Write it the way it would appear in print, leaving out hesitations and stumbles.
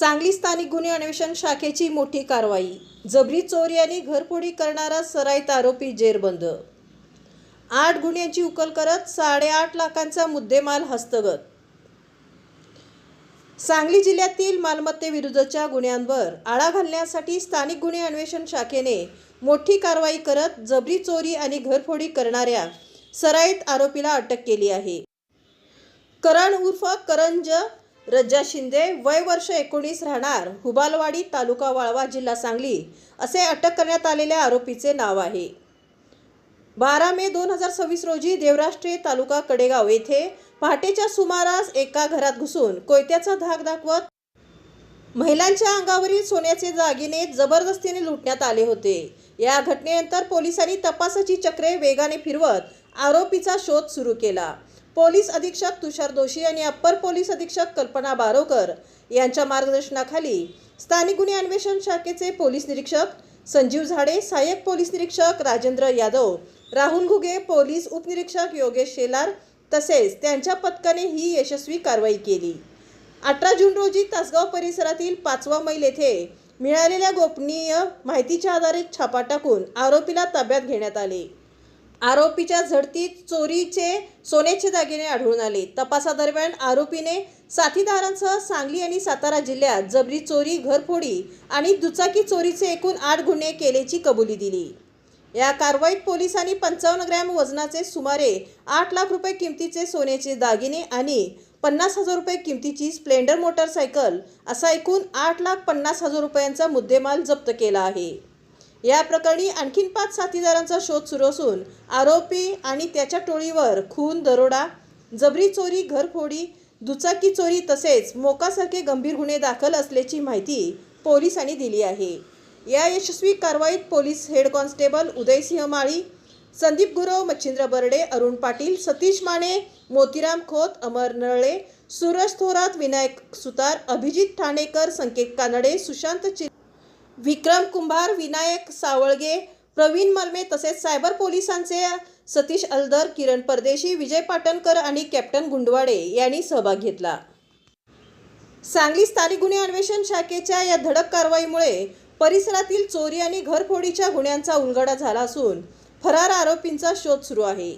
सांगली स्थानिक गुन्हे अन्वेषण शाखेची मोठी कारवाई। जबरी चोरी आणि घरफोडी करणारा सराईत आरोपी जेरबंद। 8 गुन्ह्यांची उकल करत 8.5 लाखांचा मुद्देमाल हस्तगत। सांगली जिल्ह्यातील मालमत्तेविरुद्धच्या गुन्ह्यांवर आळा घालण्यासाठी स्थानिक गुन्हे अन्वेषण शाखेने मोठी कारवाई करत जबरी चोरी आणि घरफोडी करणाऱ्या सराईत आरोपीला अटक केली आहे। करण उर्फ करंज रज्जा शिंदे, वय वर्ष 19, राहणार हुबालवाडी, तालुका वाळवा, जिल्हा सांगली असे अटक करण्यात आलेल्या आरोपीचे नाव आहे। 12 मे 2026 रोजी देवराष्ट्रे, तालुका कडेगाव येथे पहाटेच्या सुमारास एका घरात घुसून कोयत्याचा धाक दाखवत महिलांच्या अंगावरील सोन्याचे दागिने जबरदस्तीने लुटण्यात आले होते। या घटनेनंतर पोलिसांनी तपासाची चक्रे वेगाने फिरवत आरोपीचा शोध सुरू केला। पोलीस अधीक्षक तुषार दोशी आणि अप्पर पोलीस अधीक्षक कल्पना बारोकर यांच्या मार्गदर्शनाखाली स्थानिक गुन्हे अन्वेषण शाखेचे पोलीस निरीक्षक संजीव झाडे, सहाय्यक पोलीस निरीक्षक राजेंद्र यादव, राहुल घुगे, पोलीस उपनिरीक्षक योगेश शेलार तसेच त्यांच्या पथकाने ही यशस्वी कारवाई केली। 18 जून रोजी तासगाव परिसरातील 5वा मैल येथे मिळालेल्या गोपनीय माहितीच्या आधारे छापा टाकून आरोपीला ताब्यात घेण्यात आले। आरोपीच्या झडतीत चोरीचे सोन्याचे दागिने आढळून आले। तपासादरम्यान आरोपीने साथीदारांसह सांगली आणि सातारा जिल्ह्यात जबरी चोरी, घरफोडी आणि दुचाकी चोरीचे एकूण 8 गुन्हे केल्याची कबुली दिली। या कारवाईत पोलिसांनी 55 ग्रॅम वजनाचे सुमारे 8 लाख रुपये किमतीचे सोन्याचे दागिने आणि 50,000 रुपये किमतीची स्प्लेंडर मोटरसायकल असा एकूण 8,50,000 रुपयांचा मुद्देमाल जप्त केला आहे। या प्रकरणी आणखीन 5 साथीदारांचा शोध सुरू असून आरोपी आणि त्याच्या टोळीवर खून, दरोडा, जबरी चोरी, घरफोडी, दुचाकी चोरी तसेच मोकासारखे गंभीर गुन्हे दाखल असल्याची माहिती पोलिसांनी दिली आहे। या यशस्वी कारवाईत पोलीस हेड कॉन्स्टेबल उदयसिंह माळी, संदीप गुरव, मच्छिंद्र बर्डे, अरुण पाटील, सतीश माने, मोतीराम खोत, अमर नरळे, सूरज थोरात, विनायक सुतार, अभिजित ठाणेकर, संकेत कानडे, सुशांत विक्रम कुंभार, विनायक सावळगे, प्रवीण मलमे तसेच सायबर पोलिसांचे सतीश अलदर, किरण परदेशी, विजय पाटणकर आणि कॅप्टन गुंडवाडे यांनी सहभाग घेतला। सांगली स्थानिक गुन्हे अन्वेषण शाखेच्या या धडक कारवाईमुळे परिसरातील चोरी आणि घरफोडीच्या गुन्ह्यांचा उलगडा झाला असून फरार आरोपींचा शोध सुरू आहे।